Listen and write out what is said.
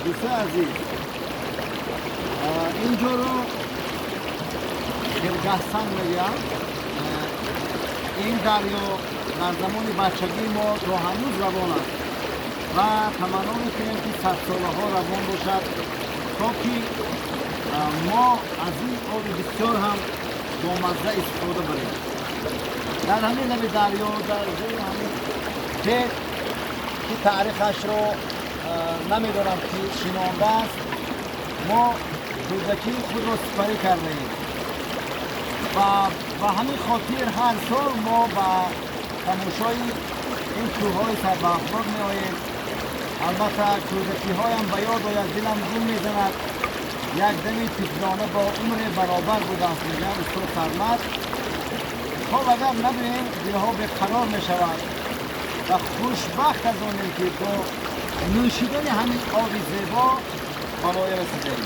دوست عزیز اینجا رو خرگستان میگم. این دریا در زمان بچگی ما تا هنوز روان است و تمنا میکنیم که 100 ساله ها روان باشد تا که ما از این آب بسیار هم بامزه استفاده بریم. در همین لب دریا در زیر همین که تاریخش رو نمیدونم که شنانده است، ما دودکی خود را سپری کرده ایم و به همین خاطر هر سال ما به تماشای این کوههای سربرفبار می آییم. البته دودکی هایم به یاد آید، دلم گم می زند. یک دمی طفلانه با عمر برابر بوده است میگم استاد سرمد. خب اگر نبینیم دلها بیقرار می شود و خوشبخت از آنیم که با نوشیدن همین آب زیبا بالای رسیدیم.